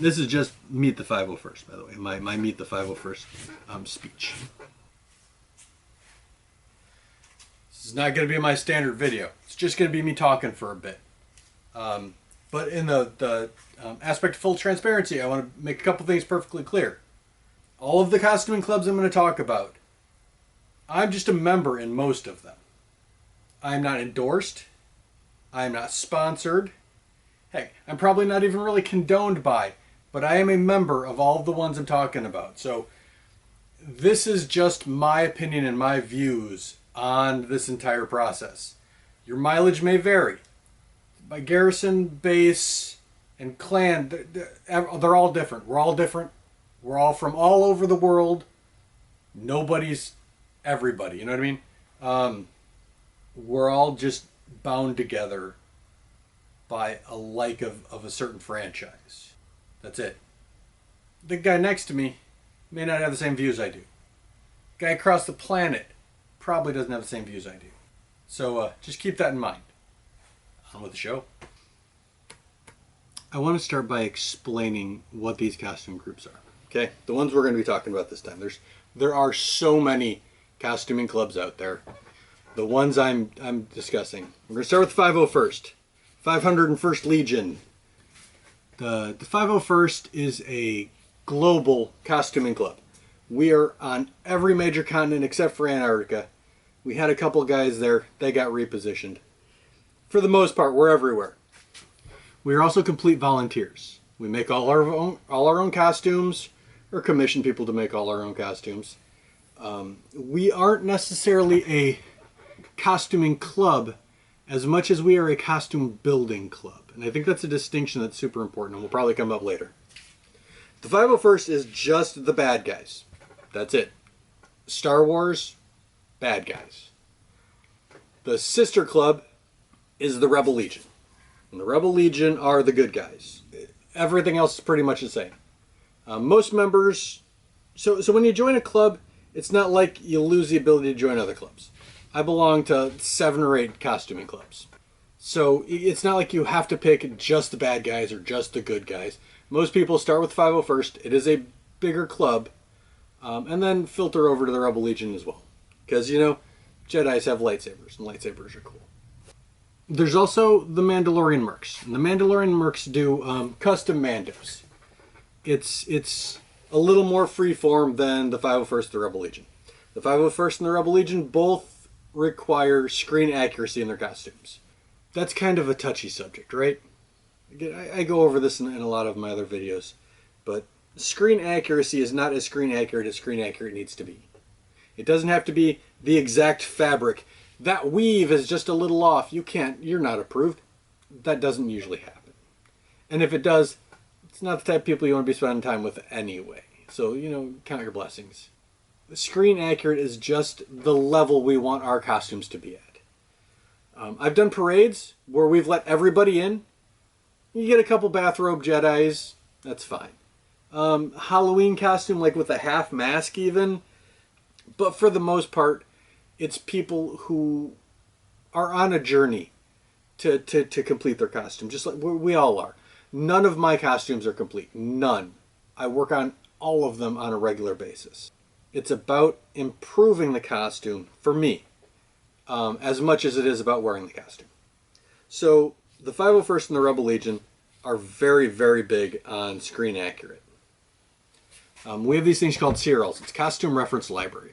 This is just Meet the 501st, by the way. My Meet the 501st speech. This is not going to be my standard video. It's just going to be me talking for a bit. But in the aspect of full transparency, I want to make a couple things perfectly clear. All of the costuming clubs I'm going to talk about, I'm just a member in most of them. I am not endorsed. I am not sponsored. Heck, I'm probably not even really condoned by, but I am a member of all of the ones I'm talking about. So this is just my opinion and my views on this entire process. Your mileage may vary. My garrison, base, and clan, they're all different. We're all different. We're all from all over the world. Nobody's everybody, you know what I mean? We're all just bound together by a like of a certain franchise. That's it. The guy next to me may not have the same views I do. Guy across the planet probably doesn't have the same views I do. So just keep that in mind. On with the show. I want to start by explaining what these costume groups are. Okay, the ones we're going to be talking about this time. There are so many costuming clubs out there. The ones I'm discussing. We're going to start with the 501st. 501st Legion. The 501st is a global costuming club. We are on every major continent except for Antarctica. We had a couple guys there. They got repositioned. For the most part, we're everywhere. We are also complete volunteers. We make all our own costumes, or commission people to make all our own costumes. We aren't necessarily a costuming club as much as we are a costume building club. And I think that's a distinction that's super important and will probably come up later. The 501st is just the bad guys. That's it. Star Wars, bad guys. The sister club is the Rebel Legion. And the Rebel Legion are the good guys. Everything else is pretty much the same. Most members... So when you join a club, it's not like you lose the ability to join other clubs. I belong to 7 or 8 costuming clubs. So it's not like you have to pick just the bad guys or just the good guys. Most people start with 501st. It is a bigger club. And then filter over to the Rebel Legion as well. Because, you know, Jedis have lightsabers, and lightsabers are cool. There's also the Mandalorian Mercs. And the Mandalorian Mercs do custom Mandos. It's a little more freeform than the 501st and the Rebel Legion. The 501st and the Rebel Legion both require screen accuracy in their costumes. That's kind of a touchy subject, right? I go over this in a lot of my other videos, but screen accuracy is not as screen accurate needs to be. It doesn't have to be the exact fabric. That weave is just a little off. You're not approved. That doesn't usually happen. And if it does, it's not the type of people you want to be spending time with anyway. So, you know, count your blessings. Screen accurate is just the level we want our costumes to be at. I've done parades where we've let everybody in. You get a couple bathrobe Jedis, that's fine. Halloween costume, like with a half mask even. But for the most part, it's people who are on a journey to complete their costume, just like we all are. None of my costumes are complete. None. I work on all of them on a regular basis. It's about improving the costume, for me, as much as it is about wearing the costume. So the 501st and the Rebel Legion are very, very big on screen accurate. We have these things called CRLs. It's Costume Reference Library.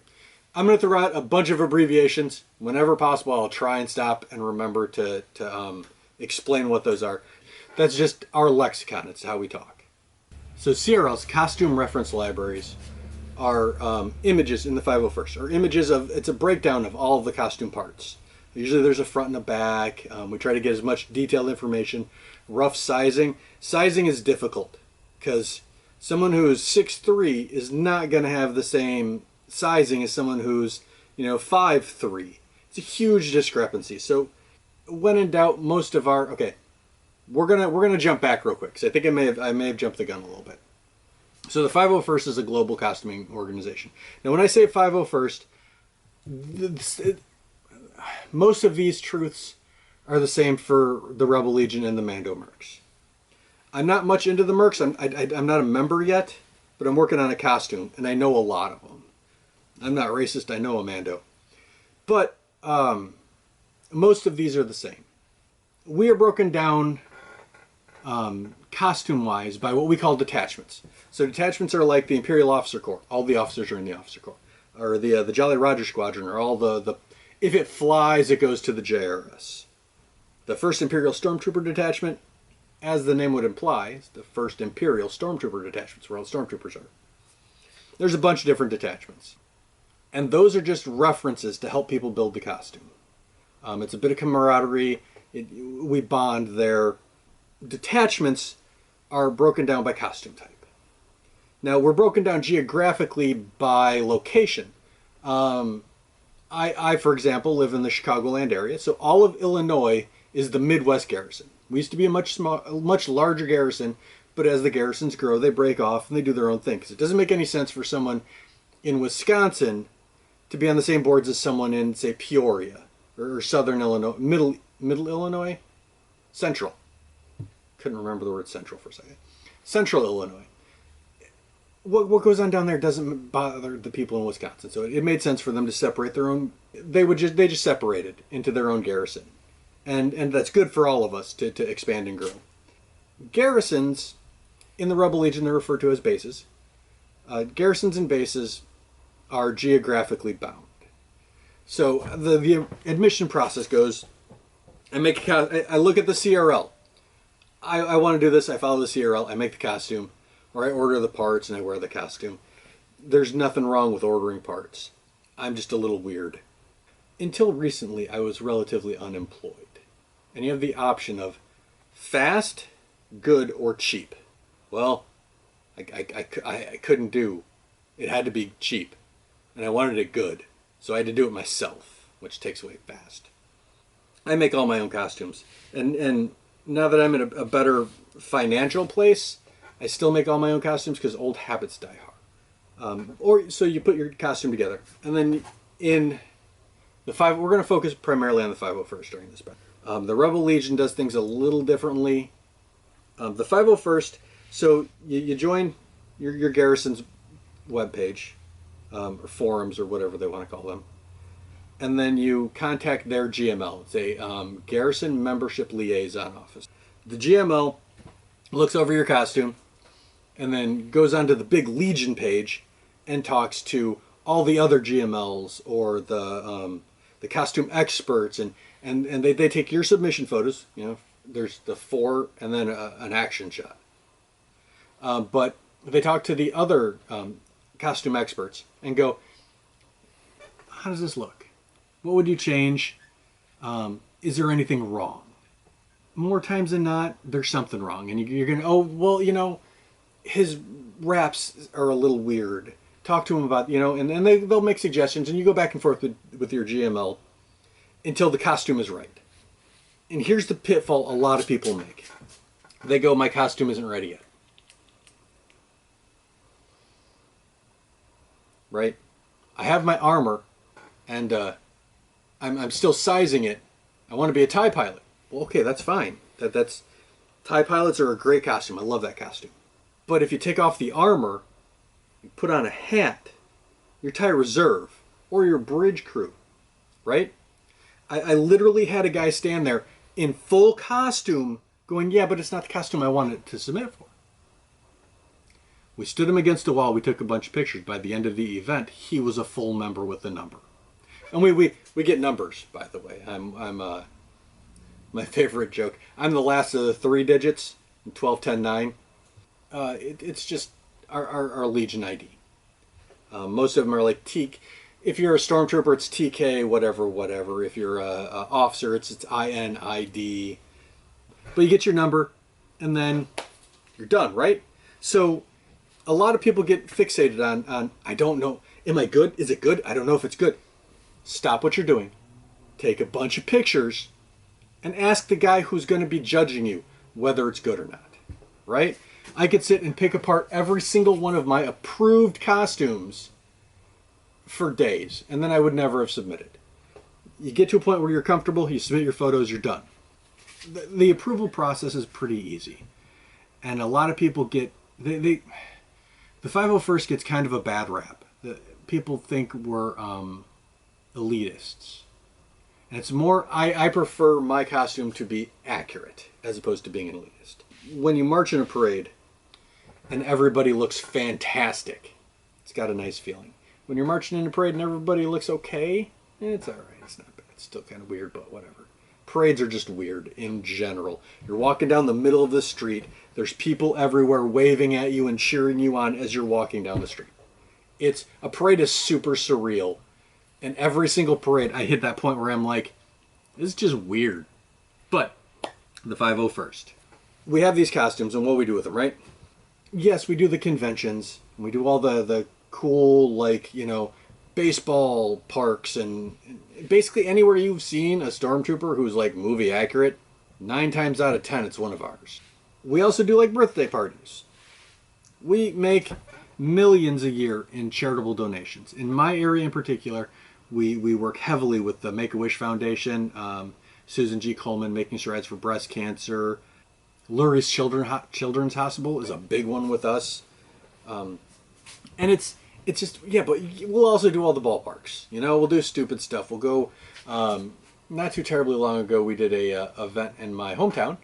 I'm going to throw out a bunch of abbreviations. Whenever possible, I'll try and stop and remember to explain what those are. That's just our lexicon. It's how we talk. So CRLs, Costume Reference Libraries, are images in the 501st, or images of, it's a breakdown of all of the costume parts. Usually there's a front and a back. We try to get as much detailed information. Rough sizing. Sizing is difficult because someone who's 6'3" is not going to have the same sizing as someone who's, 5'3". It's a huge discrepancy. So when in doubt, most of our, okay, we're gonna jump back real quick because I think I may have jumped the gun a little bit. So the 501st is a global costuming organization. Now when I say 501st, most of these truths are the same for the Rebel Legion and the Mando Mercs. I'm not much into the mercs. I'm not a member yet, but I'm working on a costume, and I know a lot of them. I'm not racist. I know Amando. But most of these are the same. We are broken down costume-wise by what we call detachments. So detachments are like the Imperial Officer Corps. All the officers are in the Officer Corps. Or the Jolly Roger Squadron, or all the if it flies, it goes to the JRS. The 1st Imperial Stormtrooper Detachment, as the name would imply, is the 1st Imperial Stormtrooper Detachments, where all the Stormtroopers are. There's a bunch of different detachments. And those are just references to help people build the costume. It's a bit of camaraderie. We bond there. Detachments are broken down by costume type. Now, we're broken down geographically by location. I, for example, live in the Chicagoland area, so all of Illinois is the Midwest garrison. We used to be a much larger garrison, but as the garrisons grow, they break off and they do their own thing. Because it doesn't make any sense for someone in Wisconsin to be on the same boards as someone in, say, Peoria or Southern Illinois, Middle Illinois, Central. Couldn't remember the word Central for a second. Central Illinois. What goes on down there doesn't bother the people in Wisconsin, so it made sense for them to separate their own. They just separated into their own garrison, and that's good for all of us to expand and grow. Garrisons in the Rebel Legion, they're referred to as bases. Garrisons and bases are geographically bound. So the admission process goes: I look at the CRL. I want to do this. I follow the CRL. I make the costume. Or I order the parts and I wear the costume. There's nothing wrong with ordering parts. I'm just a little weird. Until recently, I was relatively unemployed. And you have the option of fast, good, or cheap. Well, I couldn't do. It had to be cheap. And I wanted it good. So I had to do it myself, which takes away fast. I make all my own costumes. And now that I'm in a better financial place, I still make all my own costumes because old habits die hard. So you put your costume together, and then in the we're going to focus primarily on the 501st during this. The Rebel Legion does things a little differently. The 501st, so you join your garrison's webpage, or forums, or whatever they want to call them, and then you contact their GML. It's a Garrison Membership Liaison Office. The GML looks over your costume, and then goes onto the big Legion page and talks to all the other GMLs or the costume experts, and they take your submission photos. You know, there's the 4 and then an action shot. But they talk to the other costume experts and go, how does this look? What would you change? Is there anything wrong? More times than not, there's something wrong. And you're going to, oh, well, you know, his wraps are a little weird. Talk to him about, you know, and they'll make suggestions, and you go back and forth with your GML until the costume is right. And here's the pitfall a lot of people make. They go, my costume isn't ready yet. Right? I have my armor, and I'm still sizing it. I want to be a TIE pilot. Well, okay, that's fine. That's TIE pilots are a great costume. I love that costume. But if you take off the armor, you put on a hat, you're TIE Reserve, or your bridge crew, right? I literally had a guy stand there in full costume going, yeah, but it's not the costume I wanted to submit for. We stood him against a wall. We took a bunch of pictures. By the end of the event, he was a full member with the number. And we get numbers, by the way. I'm my favorite joke. I'm the last of the 3 digits, 12, 10, 9. It's just our Legion ID. Most of them are like T. If you're a Stormtrooper, it's TK, whatever. If you're a officer, it's INID. But you get your number, and then you're done, right? So a lot of people get fixated on I don't know. Am I good? Is it good? I don't know if it's good. Stop what you're doing. Take a bunch of pictures and ask the guy who's going to be judging you whether it's good or not, right? I could sit and pick apart every single one of my approved costumes for days, and then I would never have submitted. You get to a point where you're comfortable, you submit your photos, you're done. The approval process is pretty easy. and a lot of people get the 501st gets kind of a bad rap. People think we're elitists. And it's more, I prefer my costume to be accurate as opposed to being an elitist. When you march in a parade and everybody looks fantastic, it's got a nice feeling. When you're marching in a parade and everybody looks okay, it's all right. It's not bad. It's still kind of weird, but whatever. Parades are just weird in general. You're walking down the middle of the street. There's people everywhere waving at you and cheering you on as you're walking down the street. A parade is super surreal. And every single parade, I hit that point where I'm like, this is just weird. But the 501st. We have these costumes and what we do with them, right? Yes, we do the conventions. And we do all the cool, like, baseball parks and basically anywhere you've seen a stormtrooper who's like movie accurate, 9 times out of 10 it's one of ours. We also do like birthday parties. We make millions a year in charitable donations. In my area in particular, we work heavily with the Make-A-Wish Foundation, Susan G. Komen making strides for breast cancer. Lurie's Children's Hospital is a big one with us. And it's just, yeah, but we'll also do all the ballparks. We'll do stupid stuff. We'll go, not too terribly long ago, we did a event in my hometown,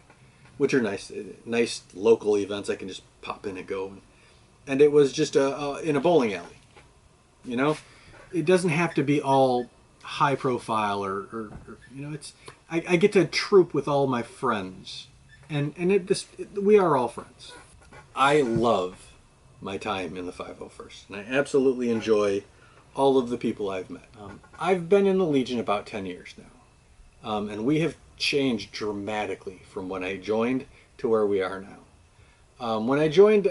which are nice local events I can just pop in and go. And it was just in a bowling alley. It doesn't have to be all high profile or I get to troop with all my friends. And we are all friends. I love my time in the 501st, and I absolutely enjoy all of the people I've met. I've been in the Legion about 10 years now, and we have changed dramatically from when I joined to where we are now. When I joined,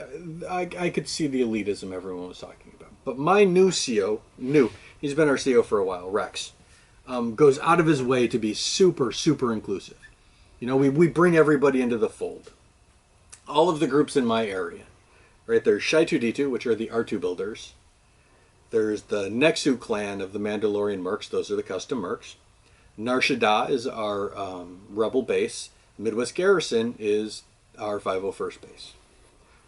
I could see the elitism everyone was talking about. But my new CO, he's been our CO for a while, Rex, goes out of his way to be super, super inclusive. We bring everybody into the fold. All of the groups in my area. Right, there's Shai-2D2, which are the R2 builders. There's the Nexu clan of the Mandalorian Mercs. Those are the custom Mercs. Nar Shaddaa is our rebel base. Midwest Garrison is our 501st base.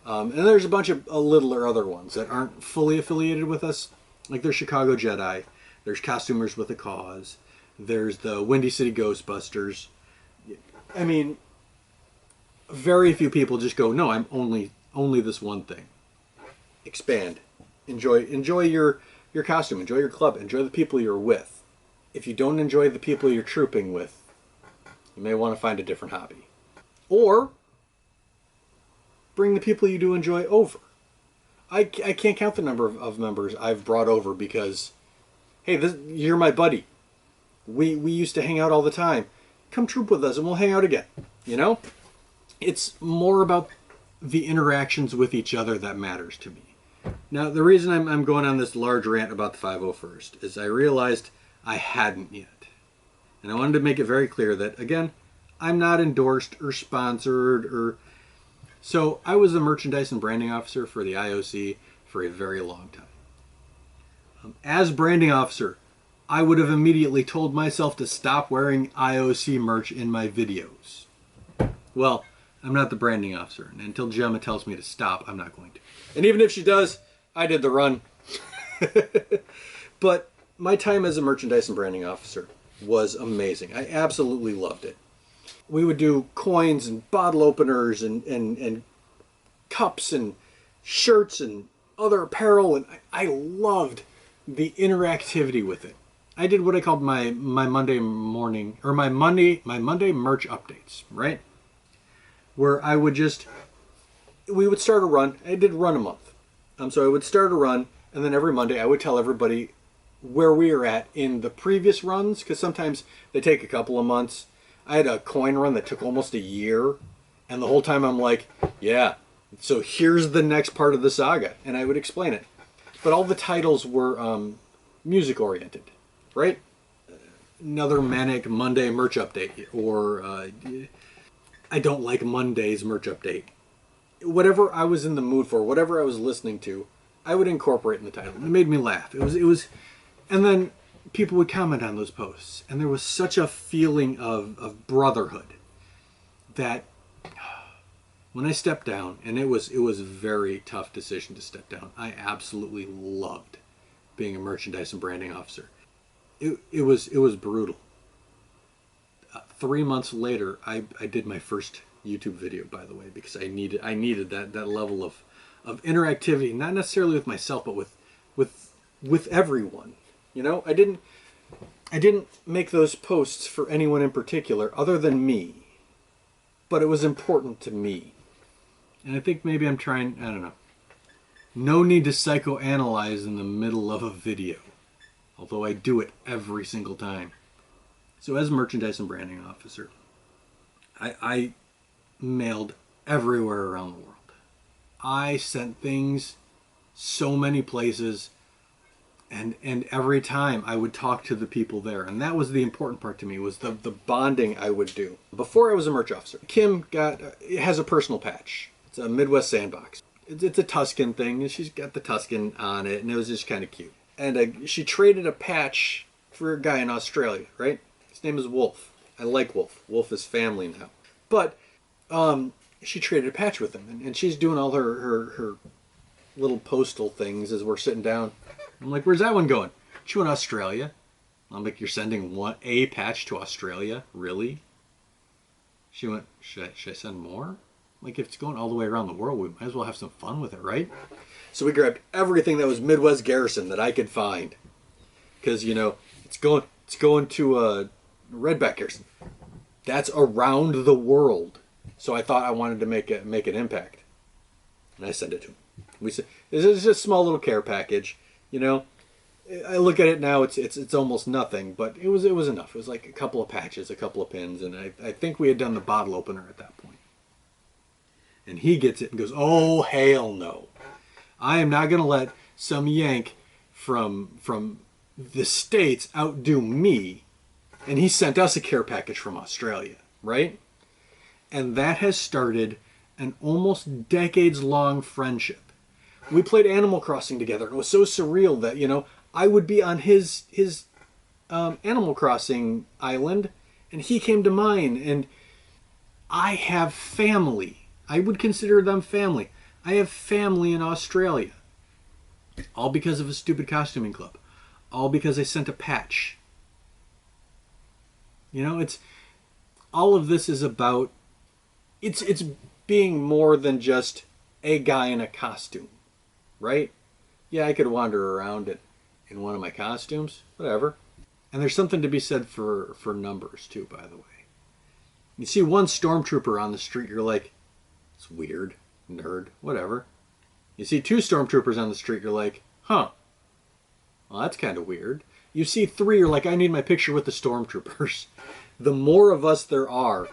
And there's a bunch of littler other ones that aren't fully affiliated with us. Like there's Chicago Jedi. There's Costumers with a Cause. There's the Windy City Ghostbusters. I mean, very few people just go, no, I'm only this one thing. Expand. Enjoy your costume. Enjoy your club. Enjoy the people you're with. If you don't enjoy the people you're trooping with, you may want to find a different hobby. Or bring the people you do enjoy over. I can't count the number of members I've brought over because, hey, you're my buddy. We used to hang out all the time. Come troop with us and we'll hang out again. It's more about the interactions with each other that matters to me. Now, the reason I'm going on this large rant about the 501st is I realized I hadn't yet. And I wanted to make it very clear that, again, I'm not endorsed or sponsored So I was the merchandise and branding officer for the IOC for a very long time. As branding officer, I would have immediately told myself to stop wearing IOC merch in my videos. Well, I'm not the branding officer, and until Gemma tells me to stop, I'm not going to. And even if she does, I did the run. But my time as a merchandise and branding officer was amazing. I absolutely loved it. We would do coins and bottle openers and cups and shirts and other apparel, and I loved the interactivity with it. I did what I called my Monday morning, or my Monday merch updates, right? Where we would start a run. I did run a month. So I would start a run, and then every Monday I would tell everybody where we are at in the previous runs, because sometimes they take a couple of months. I had a coin run that took almost a year, and the whole time I'm like, yeah, so here's the next part of the saga, and I would explain it. But all the titles were music-oriented, right? Another Manic Monday merch update, or I don't like Mondays merch update. Whatever I was in the mood for, whatever I was listening to, I would incorporate in the title. It made me laugh. It was, and then people would comment on those posts, and there was such a feeling of brotherhood that When I stepped down, and it was a very tough decision to step down. I absolutely loved being a merchandise and branding officer. It was brutal. 3 months later, I did my first YouTube video, by the way, because I needed that level of interactivity, not necessarily with myself, but with everyone. You know, I didn't make those posts for anyone in particular other than me, but it was important to me. And I think maybe I'm trying, I don't know. No need to psychoanalyze in the middle of a video, although I do it every single time. So as merchandise and branding officer, I mailed everywhere around the world. I sent things so many places, and every time I would talk to the people there. And that was the important part to me, was the bonding I would do. Before I was a merch officer, Kim has a personal patch. It's a Midwest Sandbox. It's a Tuscan thing, and she's got the Tuscan on it, and it was just kind of cute. And she traded a patch for a guy in Australia, right? His name is Wolf. I like Wolf. Wolf is family now. But she traded a patch with him, and she's doing all her little postal things as we're sitting down. I'm like, where's that one going? She went to Australia. I'm like, you're sending a patch to Australia? Really? She went, should I send more? Like, if it's going all the way around the world, we might as well have some fun with it, right? So we grabbed everything that was Midwest Garrison that I could find. Because, you know, it's going to Redback Garrison. That's around the world. So I thought I wanted to make an impact. And I sent it to him. We said, this is just a small little care package. You know, I look at it now, it's almost nothing, but it was enough. It was like a couple of patches, a couple of pins, and I think we had done the bottle opener at that point. And he gets it and goes, oh, hell no. I am not going to let some yank from the States outdo me. And he sent us a care package from Australia, right? And that has started an almost decades-long friendship. We played Animal Crossing together, and it was so surreal that, you know, I would be on his Animal Crossing island, and he came to mine, and I have family. I would consider them family. I have family in Australia. All because of a stupid costuming club. All because I sent a patch. You know, all of this is about, it's being more than just a guy in a costume, right? Yeah, I could wander around in one of my costumes, whatever. And there's something to be said for numbers too, by the way. You see one stormtrooper on the street, you're like, it's weird, nerd, whatever. You see 2 stormtroopers on the street, you're like, huh, well, that's kind of weird. You see 3, you're like, I need my picture with the stormtroopers. The more of us there are,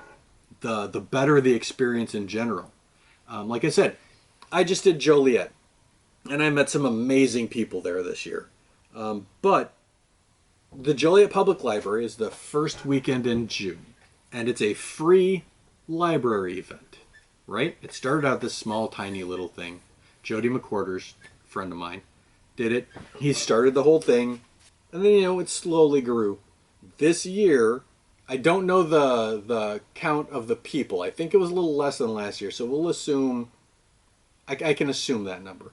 the better the experience in general. Like I said, I just did Joliet, and I met some amazing people there this year. But the Joliet Public Library is the first weekend in June, and it's a free library event, right? It started out this small, tiny little thing. Jody McQuarters, a friend of mine, did it. He started the whole thing, and then, you know, it slowly grew. This year, I don't know the count of the people. I think it was a little less than last year, so we'll assume, I can assume that number.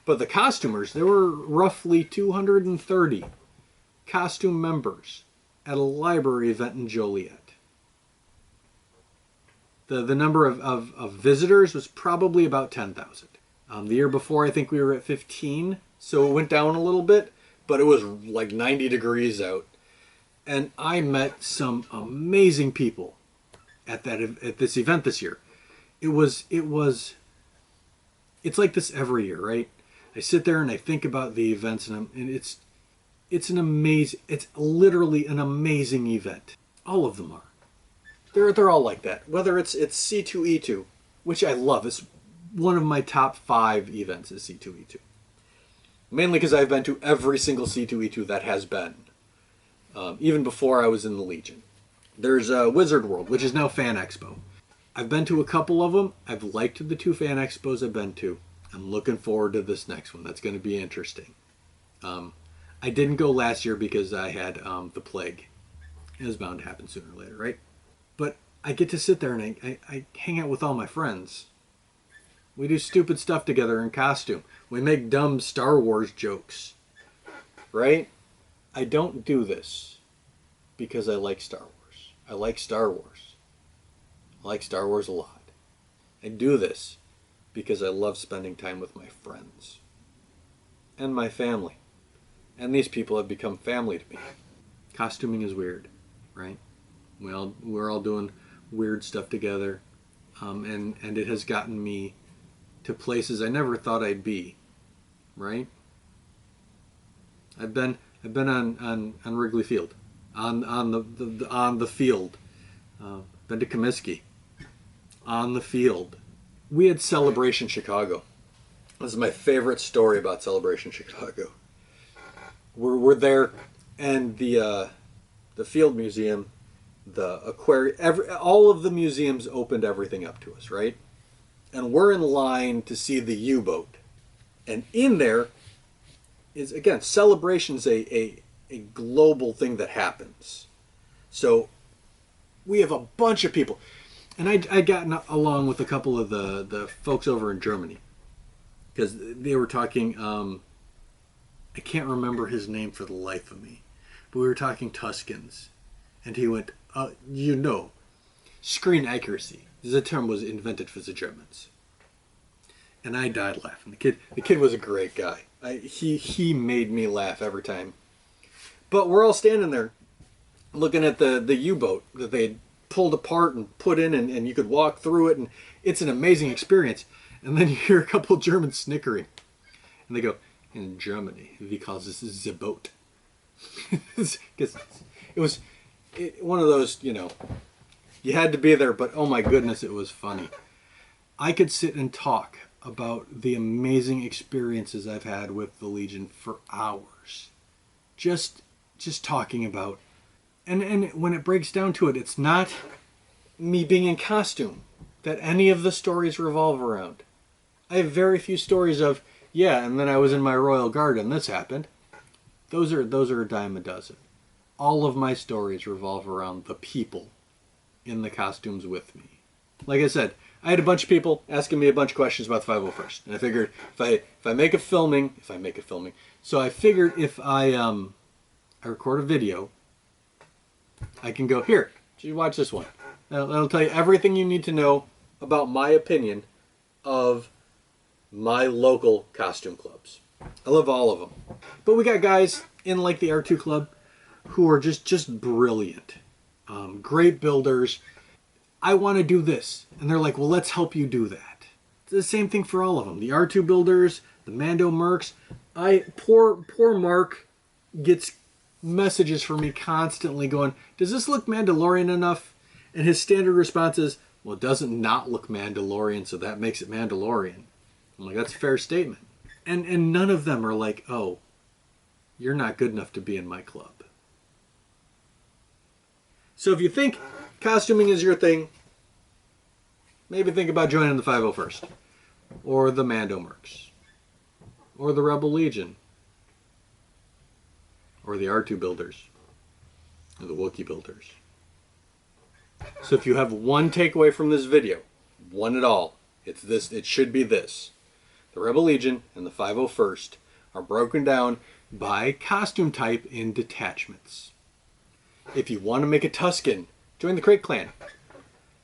But the costumers, there were roughly 230 costume members at a library event in Joliet. The number of visitors was probably about 10,000. The year before, I think we were at 15, so it went down a little bit, but it was like 90 degrees out. And I met some amazing people at this event this year. It's like this every year, right? I sit there and I think about the events, and it's literally an amazing event. All of them are. They're all like that. Whether it's C2E2, which I love. It's one of my top 5 events is C2E2. Mainly because I've been to every single C2E2 that has been. Even before I was in the Legion. There's Wizard World, which is now Fan Expo. I've been to a couple of them. I've liked the 2 Fan Expos I've been to. I'm looking forward to this next one. That's going to be interesting. I didn't go last year because I had the plague. It was bound to happen sooner or later, right? But I get to sit there and I hang out with all my friends. We do stupid stuff together in costume. We make dumb Star Wars jokes. Right? I don't do this because I like Star Wars. I like Star Wars. I like Star Wars a lot. I do this because I love spending time with my friends and my family. And these people have become family to me. Costuming is weird, right? We're all doing weird stuff together, and it has gotten me to places I never thought I'd be, right? I've been on Wrigley Field, on the field. Been to Comiskey, on the field. We had Celebration Chicago. This is my favorite story about Celebration Chicago. We're there, and the Field Museum, the aquarium, all of the museums opened everything up to us, right? And we're in line to see the U-boat, and in there is, again, Celebration's a global thing that happens. So we have a bunch of people, and I got along with a couple of the folks over in Germany because they were talking. I can't remember his name for the life of me, but we were talking Tuscans, and he went, screen accuracy. The term was invented for the Germans. And I died laughing. The kid was a great guy. He made me laugh every time. But we're all standing there looking at the U-boat that they had pulled apart and put in, and you could walk through it, and it's an amazing experience. And then you hear a couple Germans snickering. And they go, in Germany, we call this the boat. Because it was one of those, you had to be there, but oh my goodness, it was funny. I could sit and talk about the amazing experiences I've had with the Legion for hours. Just talking about, and when it breaks down to it, it's not me being in costume that any of the stories revolve around. I have very few stories of, and then I was in my Royal Guard and this happened. Those are a dime a dozen. All of my stories revolve around the people in the costumes with me. Like I said, I had a bunch of people asking me a bunch of questions about the 501st, and I figured if I make a filming, so I figured if I record a video, I can go, here, you watch this one. That'll tell you everything you need to know about my opinion of my local costume clubs. I love all of them. But we got guys in like the R2 Club who are just brilliant. Great builders. I want to do this. And they're like, well, let's help you do that. It's the same thing for all of them. The R2 builders, the Mando Mercs. Poor Mark gets messages from me constantly going, does this look Mandalorian enough? And his standard response is, well, it doesn't not look Mandalorian, so that makes it Mandalorian. I'm like, that's a fair statement. And none of them are like, oh, you're not good enough to be in my club. So if you think costuming is your thing, maybe think about joining the 501st, or the Mando Mercs, or the Rebel Legion, or the R2 builders, or the Wookiee builders. So if you have one takeaway from this video, one at all, it's this. It should be this. The Rebel Legion and the 501st are broken down by costume type in detachments. If you want to make a Tusken, join the Crate Clan.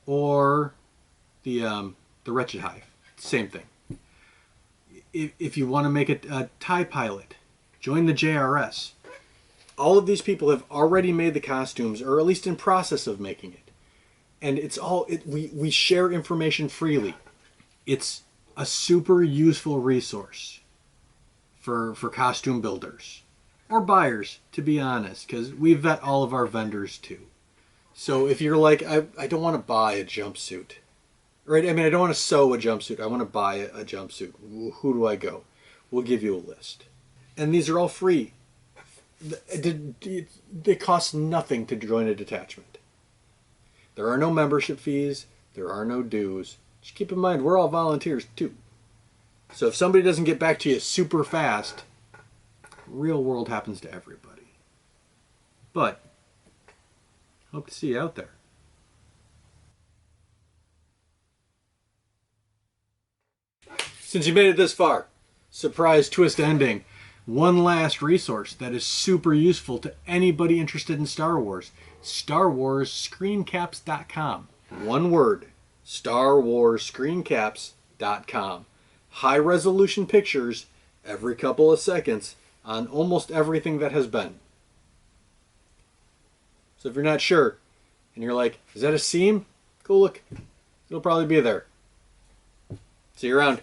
Or the Wretched Hive. Same thing. If you want to make a TIE pilot, join the JRS. All of these people have already made the costumes, or at least in process of making it. And it's all, we share information freely. It's a super useful resource for costume builders or buyers, to be honest, because we vet all of our vendors too. So if you're like, I don't want to buy a jumpsuit, right? I mean, I don't want to sew a jumpsuit. I want to buy a jumpsuit. Who do I go? We'll give you a list. And these are all free. It costs nothing to join a detachment. There are no membership fees. There are no dues. Just keep in mind, we're all volunteers too. So if somebody doesn't get back to you super fast, real world happens to everybody. But hope to see you out there. Since you made it this far, surprise twist ending. One last resource that is super useful to anybody interested in Star Wars. StarWarsScreencaps.com. One word. StarWarsScreencaps.com. High resolution pictures every couple of seconds on almost everything that has been. So if you're not sure and you're like, is that a seam? Go look. It'll probably be there. See you around.